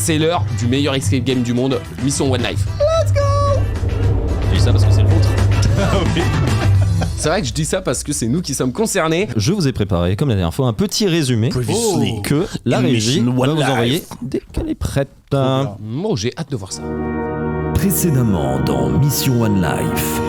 c'est l'heure du meilleur escape game du monde, Mission One Life. Let's go. Je dis ça parce que c'est le vôtre. Oui. C'est vrai que je dis ça parce que c'est nous qui sommes concernés. Je vous ai préparé, comme la dernière fois, un petit résumé que la régie va vous envoyer dès qu'elle est prête. Oh, j'ai hâte de voir ça. Précédemment dans Mission One Life.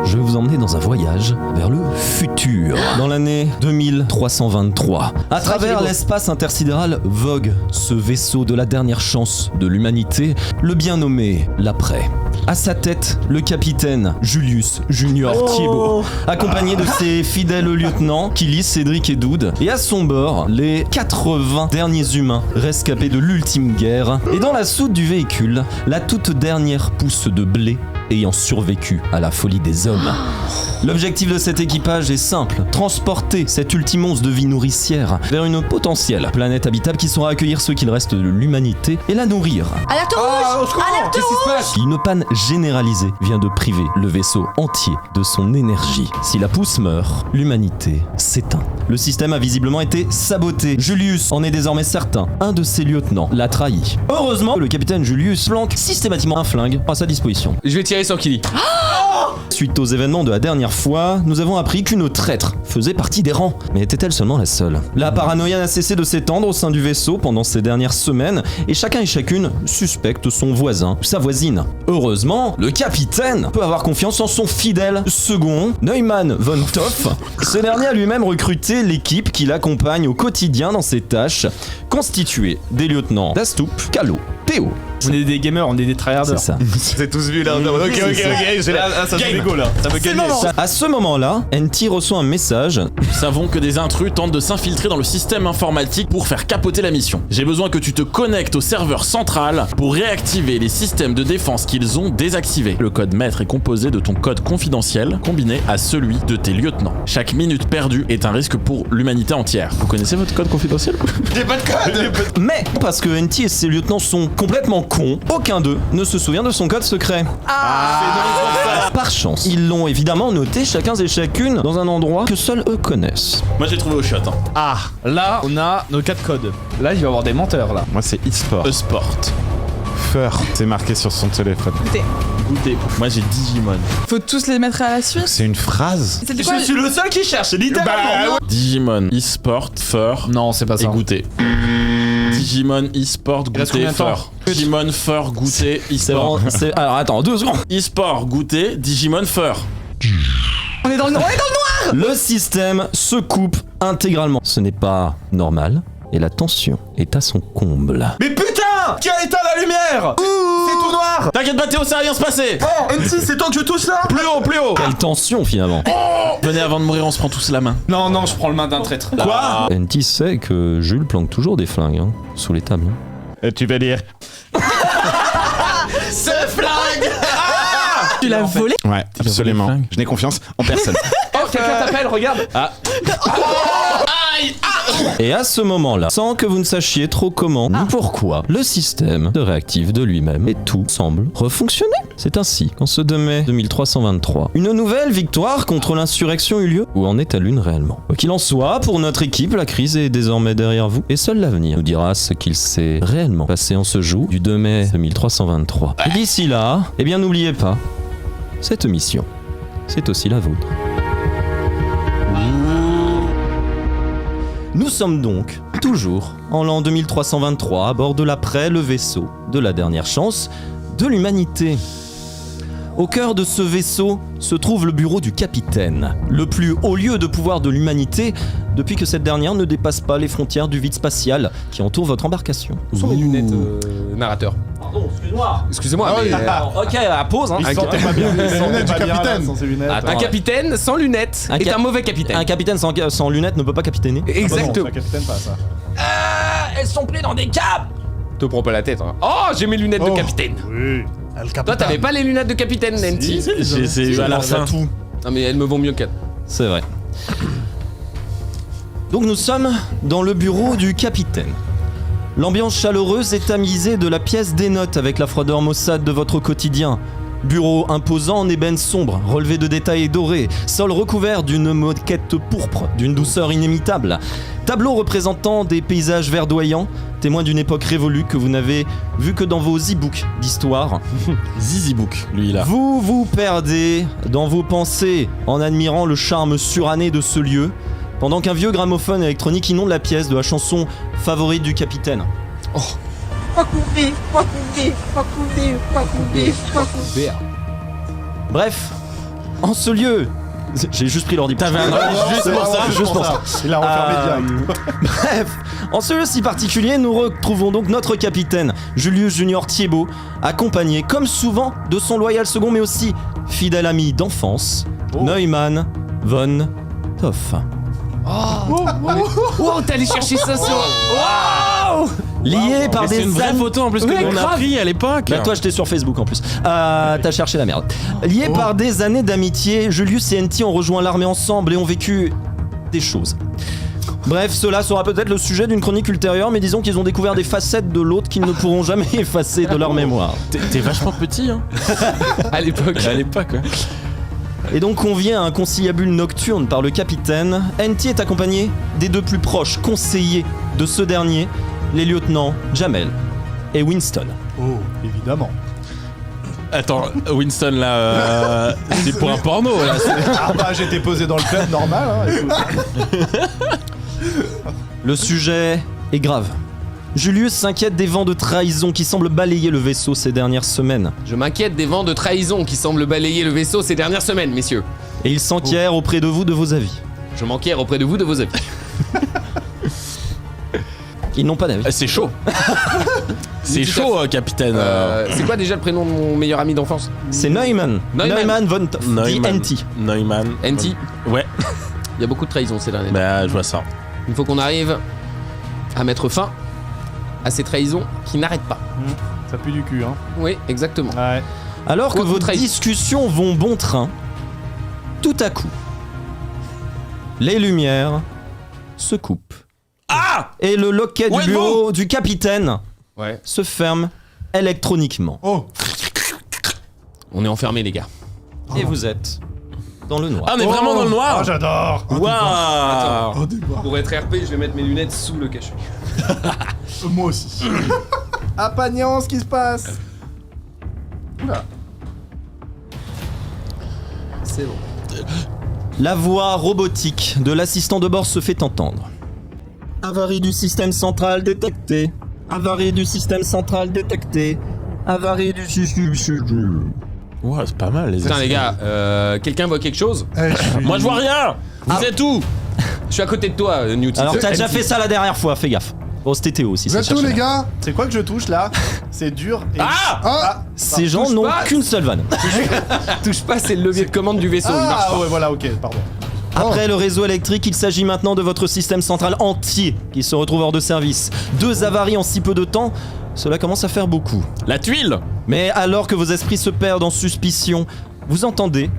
Je vais vous emmener dans un voyage vers le futur, dans l'année 2323. À travers l'espace intersidéral vogue ce vaisseau de la dernière chance de l'humanité, le bien nommé l'après. À sa tête, le capitaine Julius Junior Thibault, accompagné de ses fidèles lieutenants, Killis, Cédric et Doud. Et à son bord, les 80 derniers humains rescapés de l'ultime guerre. Et dans la soute du véhicule, la toute dernière pousse de blé ayant survécu à la folie des hommes. L'objectif de cet équipage est simple, transporter cet ultime once de vie nourricière vers une potentielle planète habitable qui saura accueillir ceux qu'il reste de l'humanité et la nourrir. Alerte rouge! Alerte Qu'est-ce qui se passe? Une panne généralisée vient de priver le vaisseau entier de son énergie. Si la pousse meurt, l'humanité s'éteint. Le système a visiblement été saboté. Julius en est désormais certain. Un de ses lieutenants l'a trahi. Heureusement, le capitaine Julius planque systématiquement un flingue à sa disposition. Je vais tirer sur Killy. Suite aux événements de la dernière fois, nous avons appris qu'une traître faisait partie des rangs. Mais était-elle seulement la seule? La paranoïa n'a cessé de s'étendre au sein du vaisseau pendant ces dernières semaines, et chacun et chacune suspecte son voisin ou sa voisine. Heureusement, le capitaine peut avoir confiance en son fidèle second, Neumann von Toff. Ce dernier a lui-même recruté l'équipe qui l'accompagne au quotidien dans ses tâches, constituée des lieutenants Dastup, Calo, Théo. On est des gamers, on est des tryharders. C'est ça. C'est tous vu là. Ok, j'ai là. Ça me go là. Ça me gagne. À ce moment-là, NT reçoit un message. Nous savons que des intrus tentent de s'infiltrer dans le système informatique pour faire capoter la mission. J'ai besoin que tu te connectes au serveur central pour réactiver les systèmes de défense qu'ils ont désactivés. Le code maître est composé de ton code confidentiel combiné à celui de tes lieutenants. Chaque minute perdue est un risque pour l'humanité entière. Vous connaissez votre code confidentiel? J'ai pas de code. Mais, parce que NT et ses lieutenants sont complètement cons, aucun d'eux ne se souvient de son code secret. Par chance, ils l'ont évidemment noté chacun et chacune dans un endroit que seuls eux connaissent. Moi j'ai trouvé au shot. Ah, là on a nos 4 codes. Là il va y avoir des menteurs là. Moi c'est e-sport. E-sport. Feur, c'est marqué sur son téléphone. Goûtez. Moi j'ai Digimon. Faut tous les mettre à la suite. C'est une phrase. C'était quoi? Je suis le seul qui cherche, littéralement. Digimon, e-sport, fur Non, c'est pas et ça. goûter. Digimon, e-sport, reste goûter, combien de temps? fur. Digimon, fur, goûter, C'est e-sport. vraiment. Alors attends, 2 secondes. E-sport, goûter, Digimon, fur. On est dans le noir. Le système se coupe intégralement. Ce n'est pas normal et la tension est à son comble. Mais putain! Qui a éteint la lumière? C'est tout noir! T'inquiète pas Théo, ça va rien se passer. Oh, NT, c'est toi que je touche là? Plus haut, plus haut. Quelle tension finalement. Venez avant de mourir, on se prend tous la main. Non, non, je prends le main d'un traître. Quoi? NT sait que Jules planque toujours des flingues sous les tables. Et tu vas dire. Ce flingue. Tu l'as volé? Ouais, absolument. flingues. Je n'ai confiance en personne. Oh, quelqu'un t'appelle, regarde! Et à ce moment-là, sans que vous ne sachiez trop comment ni pourquoi, le système se réactive de lui-même et tout semble refonctionner. C'est ainsi qu'en ce 2 mai 2323, une nouvelle victoire contre l'insurrection eut lieu. Où en est la lune réellement? Quoi qu'il en soit, pour notre équipe, la crise est désormais derrière vous et seul l'avenir nous dira ce qu'il s'est réellement passé en ce jour du 2 mai 2323. Et d'ici là, eh bien n'oubliez pas, cette mission, c'est aussi la vôtre. Nous sommes donc toujours en l'an 2323 à bord de l'après, le vaisseau de la dernière chance de l'humanité. Au cœur de ce vaisseau se trouve le bureau du capitaine, le plus haut lieu de pouvoir de l'humanité depuis que cette dernière ne dépasse pas les frontières du vide spatial qui entoure votre embarcation. Où sont mes lunettes, narrateur? Pardon, excuse-moi. Excusez-moi, mais... Ok, à pause. Hein. Il sentait pas bien les lunettes du capitaine. Attends, Un capitaine sans lunettes est un mauvais capitaine. Un capitaine sans lunettes ne peut pas capitainer. Exactement. Elles sont prises dans des câbles. Te prends pas la tête. Hein. Oh, j'ai mes lunettes de capitaine. Oui, Toi, t'avais pas les lunettes de capitaine, Nancy? J'ai eu à la fin. tout. Non, mais elles me vont mieux qu'elle. C'est vrai. Donc nous sommes dans le bureau du capitaine. L'ambiance chaleureuse et tamisée de la pièce dénote avec la froideur maussade de votre quotidien. Bureau imposant en ébène sombre, relevé de détails dorés, sol recouvert d'une moquette pourpre, d'une douceur inimitable. Tableau représentant des paysages verdoyants, témoin d'une époque révolue que vous n'avez vu que dans vos e-books d'histoire. Zizi Book, lui là. Vous vous perdez dans vos pensées en admirant le charme suranné de ce lieu, pendant qu'un vieux gramophone électronique inonde la pièce de la chanson favorite du capitaine. Bref, en ce lieu... J'ai juste pris l'ordi. T'avais un ordi juste pour ça. Juste pour ça. Il a refermé direct. Bref, en ce lieu si particulier, nous retrouvons donc notre capitaine, Julius Junior Thiebaud, accompagné, comme souvent, de son loyal second, mais aussi fidèle ami d'enfance, Neumann von Toff. Oh, t'es allé chercher ça sur. Lié par Mais c'est des une vraie années... photo en plus Ouais, que l'on a grave. pris à l'époque. Bah toi j'étais sur Facebook en plus. T'as cherché la merde. Liés par des années d'amitié, Julius et NT ont rejoint l'armée ensemble et ont vécu des choses. Bref, cela sera peut-être le sujet d'une chronique ultérieure, mais disons qu'ils ont découvert des facettes de l'autre qu'ils ne pourront jamais effacer de leur mémoire. T'es vachement petit, hein. À l'époque. À l'époque, ouais. Et donc convié à un conciliabule nocturne par le capitaine, NT est accompagné des deux plus proches conseillers de ce dernier, les lieutenants Jamel et Winston. Oh, évidemment. Attends, Winston là, c'est pour un porno là. Ah bah j'étais posé dans le club normal. Hein, écoute. Le sujet est grave. Julius s'inquiète des vents de trahison qui semblent balayer le vaisseau ces dernières semaines. Je m'inquiète des vents de trahison qui semblent balayer le vaisseau ces dernières semaines, messieurs. Et il s'enquiert auprès de vous de vos avis. Je m'enquière auprès de vous de vos avis. Ils n'ont pas d'avis. C'est chaud. C'est chaud, capitaine. C'est quoi déjà le prénom de mon meilleur ami d'enfance? C'est Neumann. Neumann. Von Toff. Neumann. dit NT. Neumann. NT. Ouais, Il y a beaucoup de trahison ces dernières. bah je vois ça. Il faut qu'on arrive à mettre fin à ces trahisons qui n'arrêtent pas. Ça pue du cul, hein. Oui, exactement. Ouais. Alors que Quoi, vos trahison. discussions vont bon train, tout à coup, les lumières se coupent. Ah! Et le loquet du Ouais, bureau du capitaine Ouais. se ferme électroniquement. Oh, On est enfermés, les gars. Et vous êtes dans le noir. Ah, on est vraiment dans le noir. oh j'adore. Waouh! Oh, des barres. Pour être RP, je vais mettre mes lunettes sous le cachet. Moi aussi. Ah, Pagnan, ce qui se passe. Oula. C'est bon. La voix robotique de l'assistant de bord se fait entendre. Avarie du système central détectée. Avarie du système central détectée. Avarie du système... Ouais, c'est pas mal les Putain, les gars, quelqu'un voit quelque chose? Moi je vois rien! Vous êtes où? Je suis à côté de toi, Newt. Alors t'as déjà fait ça la dernière fois, fais gaffe. Bon, c'était Théo aussi. Vous c'est êtes où cherché. les gars? C'est quoi que je touche là? C'est dur et... Ah! Ah, Ces gens touche n'ont pas. qu'une seule vanne. Touche pas, c'est le levier de commande du vaisseau. Il marche Ah pas. ouais, voilà, ok, pardon. Après le réseau électrique, il s'agit maintenant de votre système central entier qui se retrouve hors de service. 2 avaries en si peu de temps, cela commence à faire beaucoup. La tuile! Mais alors que vos esprits se perdent en suspicion, vous entendez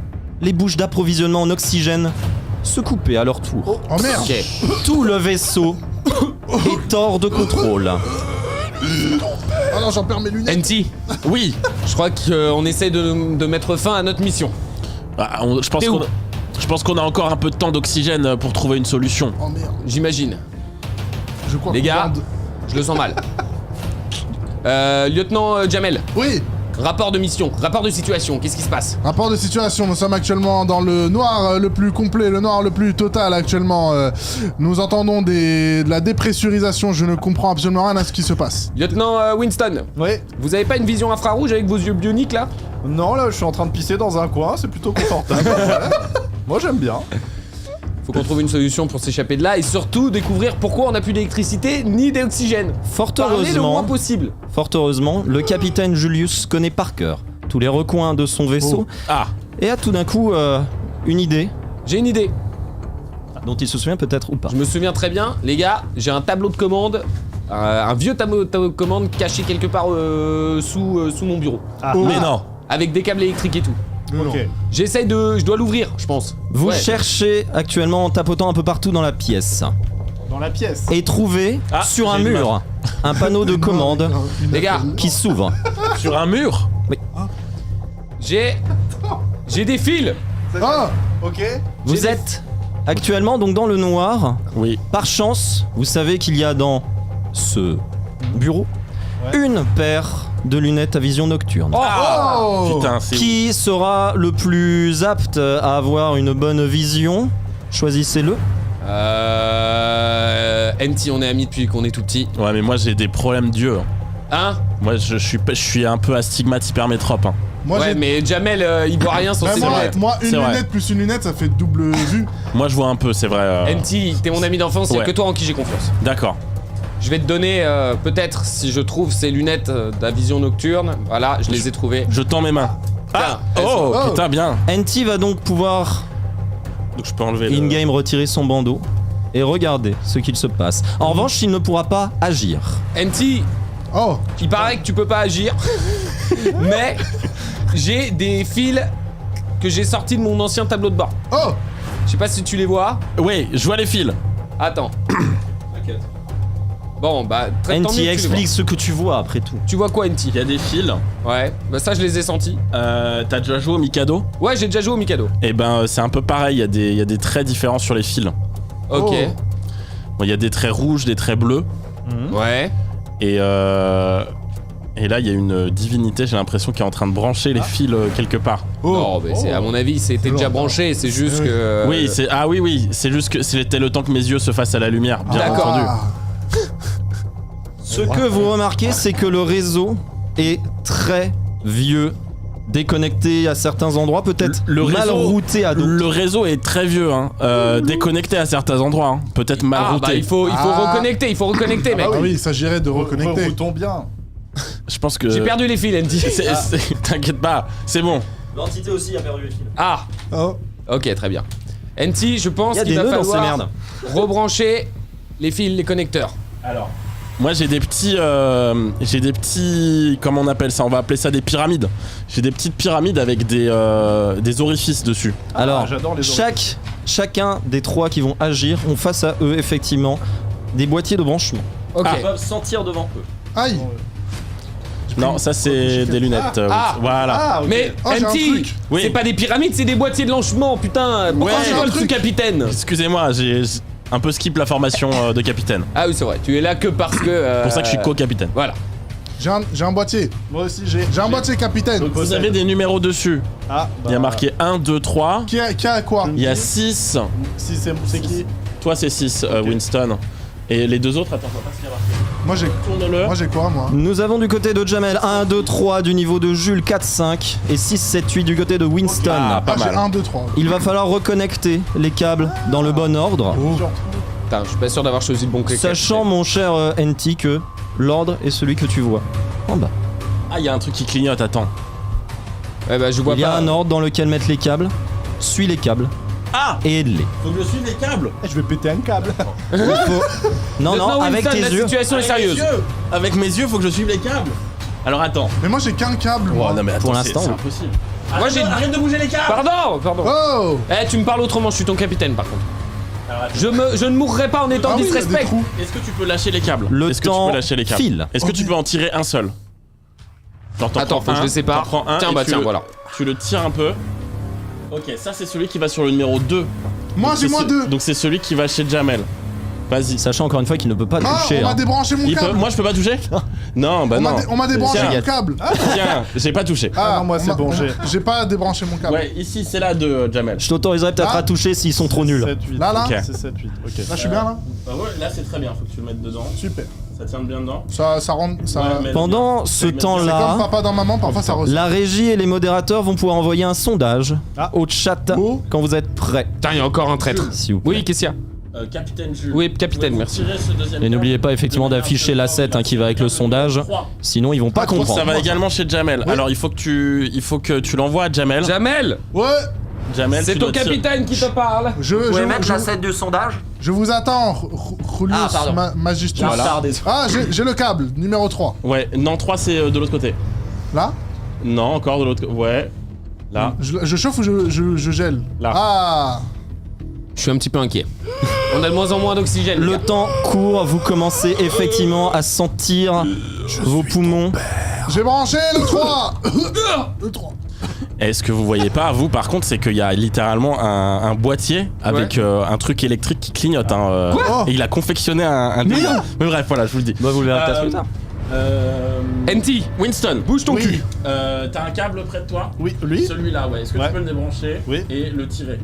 les bouches d'approvisionnement en oxygène se couper à leur tour. oh merde. Ok. Tout le vaisseau est hors de contrôle. Oh non, j'en perds mes lunettes. NT, Oui! je crois qu'on essaie de mettre fin à notre mission. Ah, je pense qu'on a encore un peu de temps d'oxygène pour trouver une solution. Oh merde. J'imagine. Je crois Les qu'on gars, garde- je le sens mal. Lieutenant Jamel, Oui, rapport de mission, rapport de situation, qu'est-ce qui se passe? rapport de situation. Nous sommes actuellement dans le noir le plus complet, le noir le plus total actuellement. Nous entendons de la dépressurisation. Je ne comprends absolument rien à ce qui se passe. Lieutenant Winston, Ouais. vous avez pas une vision infrarouge avec vos yeux bioniques là? Non, là, je suis en train de pisser dans un coin, c'est plutôt confortable. Ouais. Moi, j'aime bien. Faut qu'on trouve une solution pour s'échapper de là et surtout découvrir pourquoi on n'a plus d'électricité ni d'oxygène. Fort Parlez le moins heureusement, possible. fort heureusement, le capitaine Julius connaît par cœur tous les recoins de son vaisseau Ah! et a tout d'un coup une idée J'ai une idée. dont il se souvient peut-être ou pas. Je me souviens très bien, les gars, j'ai un tableau de commande, un vieux tableau de commande caché quelque part sous mon bureau. Ah, Mais non! Avec des câbles électriques et tout. ok. J'essaye de... Je dois l'ouvrir, je pense. Vous Ouais. cherchez actuellement en tapotant un peu partout dans la pièce Dans la pièce. et trouvez Ah, sur un j'ai une mur un panneau de commande Les gars, qui s'ouvre. Sur un mur? J'ai des fils. Ah, Ok. Vous êtes actuellement donc dans le noir. Oui. Par chance, vous savez qu'il y a dans ce bureau une paire de lunettes à vision nocturne. oh. Putain, c'est. Qui sera le plus apte à avoir une bonne vision? Choisissez-le. NT, on est amis depuis qu'on est tout petit. Ouais, mais moi j'ai des problèmes d'yeux. Hein? Moi je suis un peu astigmate hypermétrope. Hein. Moi, ouais, j'ai... mais Jamel, il voit rien sans Ouais, ses moi, lunettes. moi, une C'est vrai. lunette plus une lunette, ça fait double vue. Moi je vois un peu, c'est vrai. NT, t'es mon ami d'enfance, y'a Ouais. que toi en qui j'ai confiance. D'accord. Je vais te donner, peut-être, si je trouve ces lunettes à vision nocturne. Voilà, je les ai trouvées. Je tends mes mains. Ah elles oh, sont- putain, bien. NT va donc pouvoir Donc je peux enlever le... in-game retirer son bandeau et regarder ce qu'il se passe. En revanche, il ne pourra pas agir. NT, Oh, il paraît que tu peux pas agir, mais j'ai des fils que j'ai sortis de mon ancien tableau de bord. oh. Je sais pas si tu les vois. Oui, je vois les fils. Attends. Bon, bah, très tant mieux que NT, tu les explique ce que tu vois après tout. vois. Tu vois quoi, NT? Il y a des fils. Ouais, bah ça, je les ai sentis. T'as déjà joué au Mikado? Ouais, j'ai déjà joué au Mikado. Et ben c'est un peu pareil, il y a des traits différents sur les fils. Ok. Oh. Bon, il y a des traits rouges, des traits bleus. Ouais. Et là, il y a une divinité, j'ai l'impression, qui est en train de brancher les fils quelque part. Non, mais c'est à mon avis, c'était déjà branché, c'est juste que. Oui, c'est juste que c'était le temps que mes yeux se fassent à la lumière, bien D'accord. entendu. Ah. Ce que vous remarquez, c'est que le réseau est très vieux, déconnecté à certains endroits, peut-être Le mal réseau- routé à d'autres. Le réseau est très vieux, hein. Déconnecté à certains endroits, hein. Peut-être mal Ah, routé. bah il faut Ah. reconnecter, mec. Ah oui, il s'agirait de reconnecter. Reroutons bien. Je pense que. J'ai perdu les fils, NT. T'inquiète pas, c'est bon. L'entité aussi a perdu les fils. Ah, Oh. ok, très bien. NT, je pense Il y a qu'il des va nœuds dans ces falloir merdes. rebrancher les fils, les connecteurs. Alors. Moi j'ai des petits, comment on appelle ça? On va appeler ça des pyramides. J'ai des petites pyramides avec des orifices dessus. Alors, j'adore les chacun des trois qui vont agir ont face à eux effectivement des boîtiers de branchement. Ok. Ils peuvent sentir devant eux. Aïe. Non, ça c'est des lunettes. Ah. Voilà. Ah, ok. Mais Oh, j'ai un NT, truc. Oui. c'est pas des pyramides, c'est des boîtiers de lancement, putain. Pourquoi Ouais. tu J'ai un voles truc. sous-capitaine? Excusez-moi, j'ai un peu skip la formation de capitaine. Ah oui, c'est vrai, tu es là que parce que. C'est pour ça que je suis co-capitaine. Voilà. J'ai un boîtier. Moi aussi j'ai. J'ai un boîtier capitaine. Donc vous avez des numéros dessus. Ah, Il y a marqué 1, 2, 3. Qui a quoi? Il y a 6. Si c'est qui? Toi c'est 6, Winston. Et les deux autres, attends, je vois pas ce qu'il y a marqué. Moi j'ai Tourne-le. moi j'ai quoi moi? Nous avons du côté de Jamel 1, 2, 3 du niveau de Jules 4, 5 et 6, 7, 8 du côté de Winston. Ah, pas Ah, j'ai mal. 1, 2, 3. Il va falloir reconnecter les câbles dans le bon ordre, Putain, je suis pas sûr d'avoir choisi le bon clic. sachant mon cher NT que l'ordre est celui que tu vois en bas. Ah, il y a un truc qui clignote, attends. Ouais, bah je vois Il y a pas. un ordre dans lequel mettre les câbles, suis les câbles Ah, et aide-les. faut que je suive les câbles. Je vais péter un câble. Non, non, avec Winston, tes la yeux. situation est sérieuse. Avec mes yeux, faut que je suive les câbles. Alors attends. Mais moi j'ai qu'un câble. Oh moi. non mais attends, Pour l'instant, c'est oui. impossible. Moi, j'ai- Arrête de bouger les câbles. Pardon. Oh. Eh, tu me parles autrement, je suis ton capitaine par contre. Alors, attends. Je ne mourrai pas en étant Ah oui, il y a des disrespect. trous. Est-ce que tu peux lâcher les câbles? Le Est-ce que tu temps peux lâcher les câbles? file. Est-ce que tu peux en tirer un seul? Genre, t'en Attends, prends faut que je un, les sépare. t'en prends un Tiens, et bah tu tiens, le- voilà. Tu le tires un peu. Ok, ça c'est celui qui va sur le numéro 2. Moi Donc, j'ai c'est moins 2. Donc c'est celui qui va chez Jamel. Vas-y. Sachant encore une fois qu'il ne peut pas Ah, toucher. on m'a hein. débranché mon Il peut- câble. Moi je peux pas toucher? Non, bah On m'a non. on m'a débranché Tiens. mon câble. Tiens, j'ai pas touché. Ah, non, moi, c'est on m'a- bon, j'ai pas débranché mon câble. Ouais, ici c'est là de Jamel. Je t'autoriserai peut-être Ah. à toucher s'ils sont trop nuls. 7, 8. Là, là. Ok. C'est 7, 8. Ok. Là je suis bien là. Bah ouais, là c'est très bien, faut que tu le mettes dedans. Super. Ça tient bien dedans. Ça rentre. Ça... Ouais, mais- Pendant ce C'est C'est temps-là, comme papa dans maman, parfois ça ressort. la régie et les modérateurs vont pouvoir envoyer un sondage Ah. au chat Oh. quand vous êtes prêts. Putain, il y a encore un traître. S'il vous plaît. Oui, qu'est-ce qu'il y a? Capitaine Jules. Oui, capitaine, Pouvez-vous merci. tirer ce deuxième Et n'oubliez pas câble effectivement de manière d'afficher la 7 qui va avec le sondage, sinon ils vont pas Ah, trop comprendre. Ça va également chez Jamel. Alors il faut que tu l'envoies à Jamel. Jamel, Ouais. Jamel, c'est tu ton dois tirer- capitaine qui te parle. du sondage. Je vous attends, Julius Ah, pardon. Magistus. Voilà. Ah, j'ai le câble, numéro 3. Ouais, non 3 c'est de l'autre côté. Là Non, encore de l'autre côté. Ouais. Là. je chauffe ou je gèle? Là. Ah. Je suis un petit peu inquiet. On a de moins en moins d'oxygène. Le temps court, vous commencez effectivement à sentir vos poumons. J'ai branché le 3. Le 3. Et ce que vous voyez pas, vous par contre, c'est qu'il y a littéralement un boîtier avec un truc électrique qui clignote. Quoi et il a confectionné un délire. Mais bref, voilà, je vous le dis. Bah, vous le verrez peut-être plus tard. NT, Winston, bouge ton Oui. cul. t'as un câble près de toi? Oui, lui. Celui-là, ouais. Est-ce que Ouais. tu peux le débrancher Oui. et le tirer?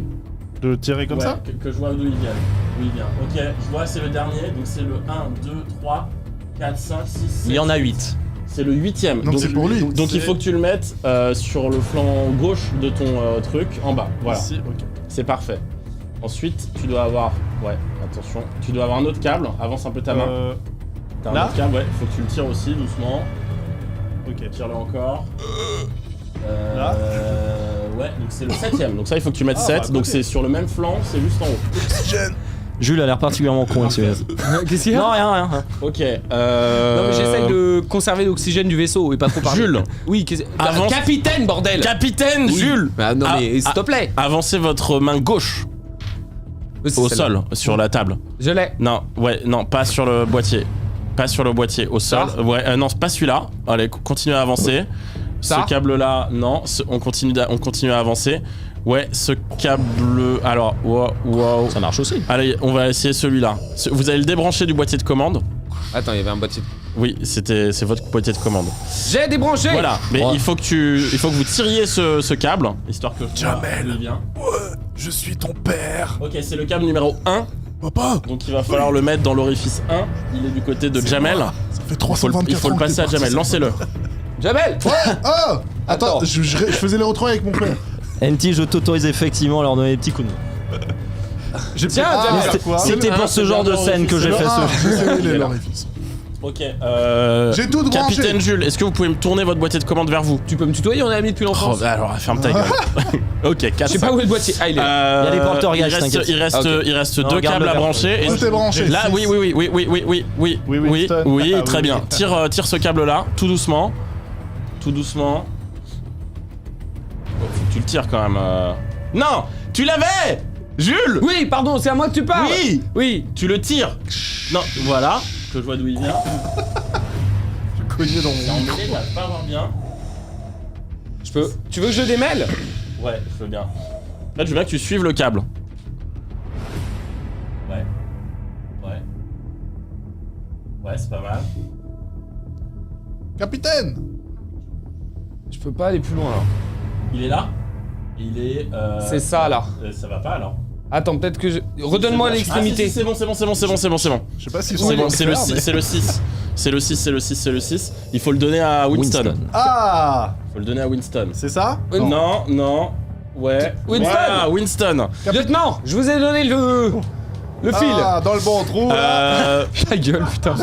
De tirer comme Ouais, ça. que je vois d'où il vient. D'où il vient. Ok, je vois, c'est le dernier. Donc c'est le 1, 2, 3, 4, 5, 6, 7. Il y en a 8. C'est le 8ème. Donc c'est pour lui. Donc il faut que tu le mettes sur le flanc gauche de ton truc, en bas. Voilà. Ici, ok. C'est parfait. Ensuite, tu dois avoir... Ouais, attention. Tu dois avoir un autre câble. Avance un peu ta main. T'as un là autre câble, ouais. Faut que tu le tires aussi, doucement. Ok. Tire-le encore. Là. Ouais, donc c'est le 7ème. Donc ça, il faut que tu mettes Ah, 7. bah, donc côté. c'est sur le même flanc, c'est juste en haut. Jules a l'air particulièrement con avec ce gaz. Qu'est-ce qu'il y a? Non, rien. Ok. Non mais j'essaye de conserver l'oxygène du vaisseau et pas trop parler. Jules. Oui, Avance. capitaine, bordel. Capitaine Oui. Jules. Bah non Ah, mais s'il te plaît. Avancez votre main gauche C'est au celle-là. sol, sur la table. Je l'ai. Non, ouais, non, pas sur le boîtier. Pas sur le boîtier, au sol. Ça Ouais, non, c'est pas celui-là. Allez, continue à avancer. Ça Ce câble-là, non. On continue à avancer. Ouais, ce câble... Alors, wow. Ça marche aussi. Allez, on va essayer celui-là. Vous allez le débrancher du boîtier de commande. Attends, il y avait un boîtier. Oui, c'est votre boîtier de commande. J'ai débranché. Voilà, mais Ouais. il faut que vous tiriez ce câble, histoire que je vois d'où il vient. Je suis ton père. Ok, c'est le câble numéro 1, Papa, donc il va falloir le mettre dans l'orifice 1. Il est du côté de Jamel. ça fait Il 324 faut le ans que passer t'es à Jamel, parti, lancez-le. Jamel. Oh Attends, Attends. je faisais les retrouvailles avec mon père. NT, je t'autorise effectivement à leur donner des petits coups de main. Tiens, Ah, Jamel. c'est quoi C'était pour ce genre de scène que j'ai fait ce. Je sais où il est l'orifice. Ok, J'ai tout branché. Capitaine Jules, est-ce que vous pouvez me tourner votre boîtier de commande vers vous? Tu peux me tutoyer, on est amis depuis Oh, longtemps. bah alors ferme ta gueule. Ok, 4, Je sais pas où est le boîtier. Ah, il est là. Il y a des porteurs gaz, t'inquiète. Il reste Ok. deux Regarde câbles le à verre. brancher. Tout est branché. Là, oui, Oui, Winston. Ah, très oui. bien. Tire ce câble-là, tout doucement. Tout doucement. Oh, faut que tu le tires quand même. Non, tu l'avais, Jules. Oui, pardon, c'est à moi que tu parles. Oui. Oui. Tu le tires. Non, voilà. Que je vois d'où il vient. Cogné dans C'est mon... emmêlé, j'arrive pas à voir bien. Je peux. Tu veux que je le démêle? Ouais, je veux bien. Là, je veux bien que tu suives le câble. Ouais. Ouais, c'est pas mal. Capitaine. Je peux pas aller plus loin alors. Il est là. Il est. C'est ça là. Ça va pas alors. Attends, peut-être que je. Redonne-moi l'extrémité. Ah, si, c'est bon. Je sais pas si C'est bon, c'est le 6, c'est le 6. C'est le 6. Il faut le donner à Winston. Ah, Faut le donner à Winston. c'est ça? Non. Ouais. Winston. Voilà, Winston. Lieutenant, je vous ai donné le fil. Ah, dans le bon trou. Là. Ta gueule, putain.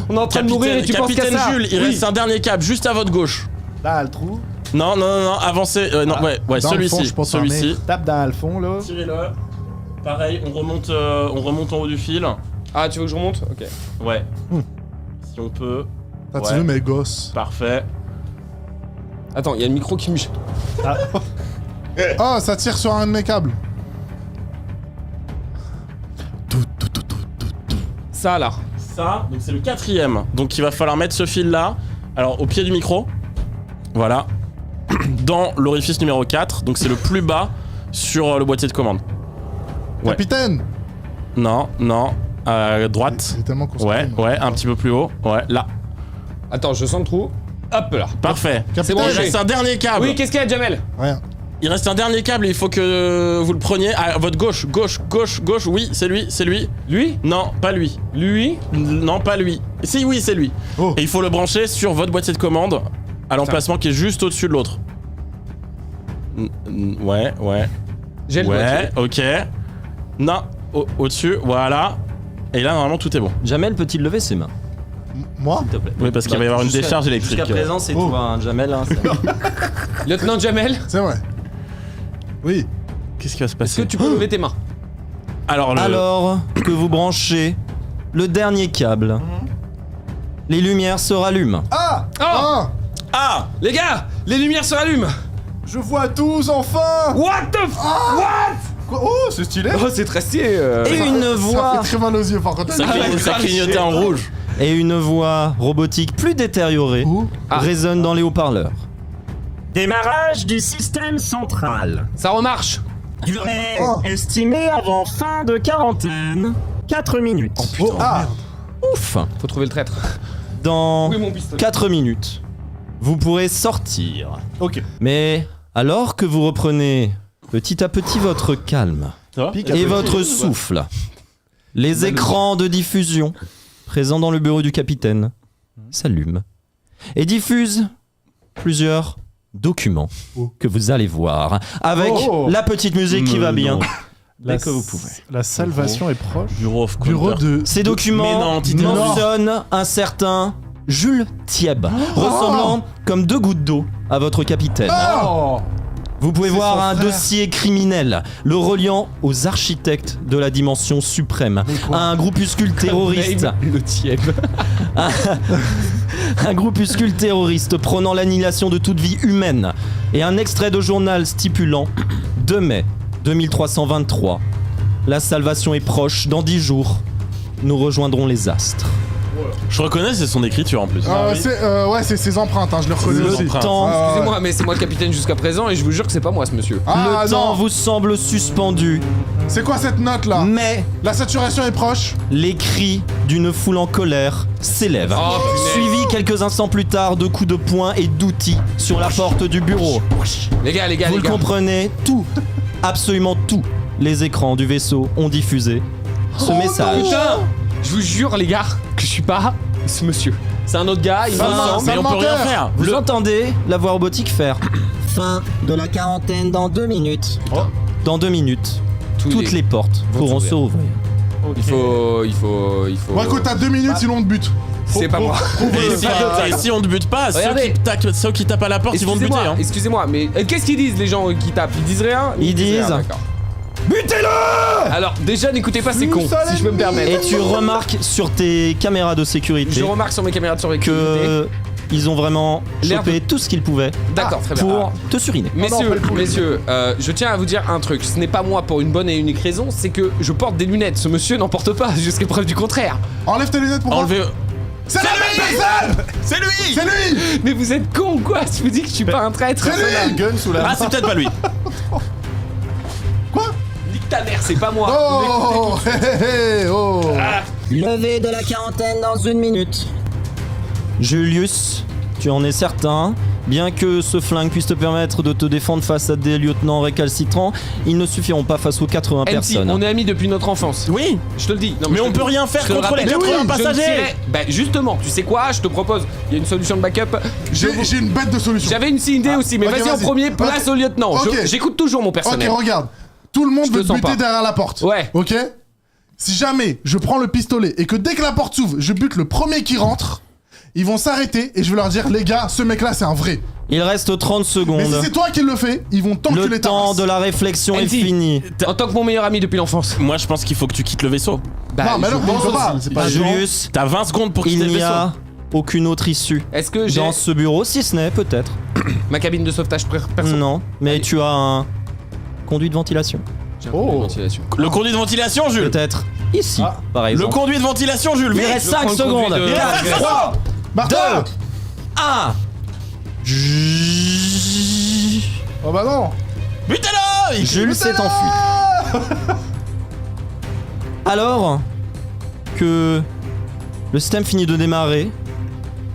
On est en train de mourir et tu penses qu'à Capitaine ça. Jules, il Oui. reste un dernier câble juste à votre gauche. Là, le trou. Non, avancez. Non, Ah. ouais, Dans le fond, celui-ci. je pense à un Celui-ci. Tape dans le fond, là. Tirez-le. Pareil, on remonte en haut du fil. Ah, tu veux que je remonte? Ok. Ouais. Si on peut. T'as-tu Ouais. vu mes gosses? Parfait. Attends, il y a le micro qui me. Oh, ça tire sur un de mes câbles. Ça là. Ça, donc c'est le 4ème. Donc il va falloir mettre ce fil là. Alors au pied du micro. Voilà. Dans l'orifice numéro 4. Donc c'est le plus bas sur le boîtier de commande. Ouais. Capitaine. Non. À droite. Il est tellement concentré. Ouais, un petit peu plus haut. Ouais, là. Attends, je sens le trou. Hop là. Parfait. C'est bon, Il j'ai. reste un dernier câble. Oui, qu'est-ce qu'il y a, Jamel? Rien. Il reste un dernier câble et il faut que vous le preniez à votre gauche. Gauche. Oui, c'est lui. Lui? Non, pas lui. Lui? Non, pas lui. Si, oui, c'est lui. Oh. Et il faut le brancher sur votre boîtier de commande à l'emplacement qui est juste au-dessus de l'autre. Ouais. J'ai le Ouais, boîtier. ok. Non, au-dessus, voilà. Et là, normalement, tout est bon. Jamel peut-il lever ses mains, Moi? s'il te plaît? Oui, parce qu'il va y avoir une décharge électrique. Jusqu'à présent, c'est Oh. toi, hein, Jamel. Hein, Lieutenant Jamel, C'est vrai. Oui. Qu'est-ce qui va se est-ce passer que tu peux lever tes mains? Alors, Alors que vous branchez le dernier câble, les lumières se rallument. Ah, Oh! Ah! Ah! Les gars, les lumières se rallument. je vois tous enfin. What the f... Quoi? Oh, c'est stylé. Oh, c'est très stylé. Et une Ça voix, fait très mal aux yeux par contre. Ça clignotait en rouge. et une voix robotique plus détériorée Où? Ah. résonne dans les haut-parleurs. Démarrage du système central. Ça remarche. Durée estimée avant fin de quarantaine. 4 minutes. Ouf. Faut trouver le traître. Dans Oui, mon pistolet. 4 minutes, vous pourrez sortir. Ok. Mais alors que vous reprenez petit à petit votre calme et votre souffle, les écrans de diffusion présents dans le bureau du capitaine s'allument et diffusent plusieurs documents que vous allez voir avec la petite musique qui va bien. Dès que vous pouvez. La salvation est proche. Bureau of Bureau Conduct. de... Ces documents mentionnent un certain Jules Thieb, ressemblant comme 2 gouttes d'eau à votre capitaine. Vous pouvez voir son un frère. dossier criminel le reliant aux architectes de la dimension suprême, à un groupuscule terroriste. Le Thieb. Un groupuscule terroriste prônant l'annihilation de toute vie humaine et un extrait de journal stipulant 2 mai 2323. La salvation est proche, dans 10 jours, nous rejoindrons les astres. Je reconnais, c'est son écriture en plus. c'est ses empreintes, hein, je le reconnais Le aussi. temps, Excusez-moi, mais c'est moi le capitaine jusqu'à présent et je vous jure que c'est pas moi ce monsieur. Ah le temps non, vous semble suspendu, c'est quoi cette note là? mais La saturation est proche. les cris d'une foule en colère s'élèvent. Oh, punaise. Suivi quelques instants plus tard de coups de poing et d'outils sur la porte du bureau. Les gars, Vous le comprenez, tout, absolument tous les écrans du vaisseau ont diffusé ce message. Putain, je vous jure les gars que je suis pas ce monsieur. C'est un autre gars, il me Ça semble. Mais on peut rien faire. Vous entendez la voix robotique faire Fin de la quarantaine dans 2 minutes. dans 2 minutes. Tous Toutes les portes vont pourront s'ouvrir. s'ouvrir. Il faut. Bon, écoute, t'as 2 minutes, sinon on te bute. C'est pas moi. Et si on ne bute pas, Regardez. ceux qui tapent à la porte, ils vont te buter. Excusez-moi, Hein. excusez-moi, mais qu'est-ce qu'ils disent les gens qui tapent? Ils disent rien? Ils disent- rien, d'accord. Butez-le! Alors déjà n'écoutez pas ces cons, si je peux me permettre. Et tu remarques sur tes caméras de sécurité Je remarque sur mes caméras de sécurité. que ils ont vraiment L'air chopé tout ce qu'ils pouvaient D'accord, très bien. pour te suriner. Messieurs, je tiens à vous dire un truc. Ce n'est pas moi pour une bonne et unique raison, c'est que je porte des lunettes. Ce monsieur n'en porte pas, jusqu'à preuve du contraire. Enlève tes lunettes pour moi. Enlevez. C'est la même personne. C'est lui. C'est lui. Mais vous êtes con ou quoi? Je vous dis que je suis pas un traître. C'est lui. Gun sous la Ah, c'est peut-être pas lui. Nique ta mère, c'est pas moi. Oh, hé, hé, hé, oh. Levée de la quarantaine dans 1 minute. Julius, tu en es certain? Bien que ce flingue puisse te permettre de te défendre face à des lieutenants récalcitrants, ils ne suffiront pas face aux 80 MC, personnes. on est amis depuis notre enfance. Oui. Je te le dis. Non, Mais je on te le peut dis. rien faire Je te le contre les rappelle. 80 Je ne passagers. tirais- Bah justement, tu sais quoi? Je te propose. Il y a une solution de backup. J'ai une bête de solution. J'avais une idée aussi, mais ok, vas-y en vas-y. premier, place au lieutenant. Ok. J'écoute toujours mon Ok, personnel. regarde. Tout le monde Je te veut te sens buter pas. derrière la porte. Ouais. Ok. Si jamais je prends le pistolet et que dès que la porte s'ouvre, je bute le premier qui rentre, ils vont s'arrêter et je vais leur dire les gars, ce mec là c'est un vrai. Il reste 30 secondes. Mais si c'est toi qui le fais, ils vont t'enculer Le ta temps race. de la réflexion est MC. fini. En tant que mon meilleur ami depuis l'enfance. Moi, je pense qu'il faut que tu quittes le vaisseau. Bah, Non, mais je alors, pense on peut pas. aussi. C'est pas Julius, T'as 20 secondes pour quitter il le n'y vaisseau. a aucune autre issue Est-ce que j'ai dans ce bureau, si ce n'est peut-être. ma cabine de sauvetage perso? Non, mais Allez. tu as un conduit de ventilation. J'ai un peu de ventilation. Le conduit de ventilation, Jules. Peut-être ici, par Le exemple. conduit de ventilation, Jules. Il Vite. reste je 5 prends le conduit secondes. de- 4, 3, Martin 1. Oh bah non. Butez-le. Jules s'est enfui. Alors que le système finit de démarrer,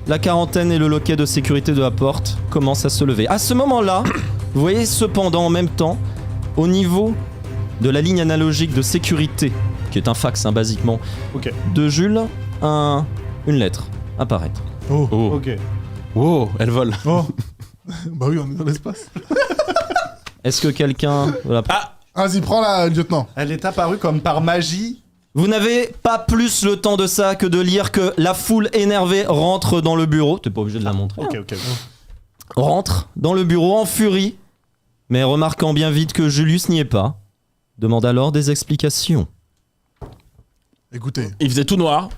la quarantaine et le loquet de sécurité de la porte commencent à se lever. À ce moment-là, vous voyez cependant en même temps, au niveau de la ligne analogique de sécurité, qui est un fax basiquement, Ok. de Jules, une lettre apparaître. Oh. Ok. Wow, elle vole. Oh. Bah oui, on est dans l'espace. Est-ce que quelqu'un... Voilà. Vas-y, prends la lieutenant. Elle est apparue comme par magie. Vous n'avez pas plus le temps de ça que de lire que la foule énervée rentre dans le bureau. T'es pas obligé de la montrer. Ok, ok. Rentre dans le bureau en furie, mais remarquant bien vite que Julius n'y est pas, demande alors des explications. Écoutez, Il faisait tout noir.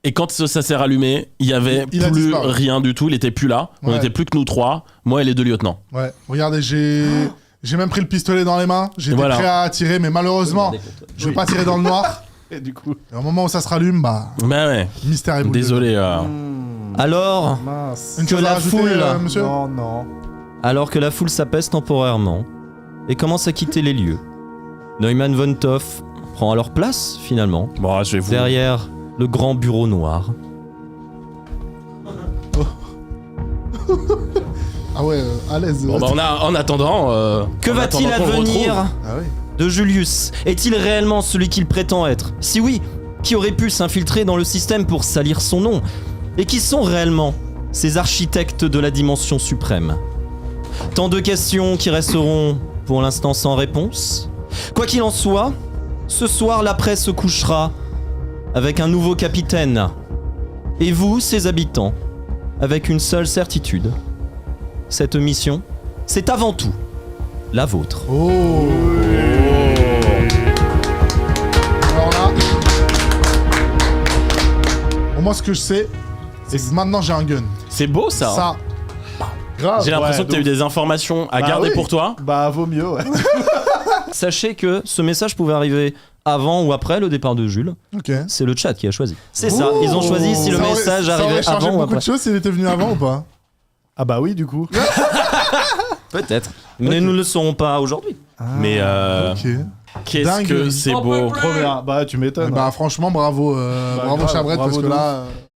Et quand ça s'est rallumé, il y avait Il a plus disparu. rien du tout. Il était plus là. On Ouais. était plus que nous 3. Moi et les 2 lieutenants. ouais, regardez, j'ai même pris le pistolet dans les mains. J'étais Voilà. prêt à tirer, mais malheureusement, je vais pas tirer dans le noir. Et du coup. Et au moment où ça se rallume, bah, Bah ouais. mystère et boule de- Désolé. Alors Mince. Une que chose à la rajouter, foule- monsieur Non, non. Alors que la foule s'apaise temporairement et commence à quitter les lieux, Neumann von Toff prend alors place, finalement, Bon, je vais vous... derrière le grand bureau noir. Ah ouais, à l'aise. Bon, bah, en attendant... Que en va-t-il attendant qu'on le advenir retrouve. Ah oui. de Julius? Est-il réellement celui qu'il prétend être? Si oui, qui aurait pu s'infiltrer dans le système pour salir son nom? Et qui sont réellement ces architectes de la dimension suprême? Tant de questions qui resteront pour l'instant sans réponse. Quoi qu'il en soit, ce soir la presse se couchera avec un nouveau capitaine. Et vous, ses habitants, avec une seule certitude. Cette mission, c'est avant tout la vôtre. Oh. Alors là. Bon, moi, ce que je sais, c'est que maintenant j'ai un gun. C'est beau, ça. Ça. Grave. J'ai l'impression que t'as eu des informations à garder oui. pour toi. Bah, vaut mieux, ouais. Sachez que ce message pouvait arriver avant ou après le départ de Jules. Ok. C'est le chat qui a choisi. C'est ça, ils ont choisi si le Ça aurait- message ça aurait arrivait changé avant ou beaucoup après. de choses s'il était venu avant ou pas. Ah bah oui, du coup. Peut-être. Mais nous ne le saurons pas aujourd'hui. Mais Ok. qu'est-ce Dingue. que c'est beau. Trop bien. Bah, tu m'étonnes. Bah franchement bravo, bravo grave, Chabrette bravo parce que de là.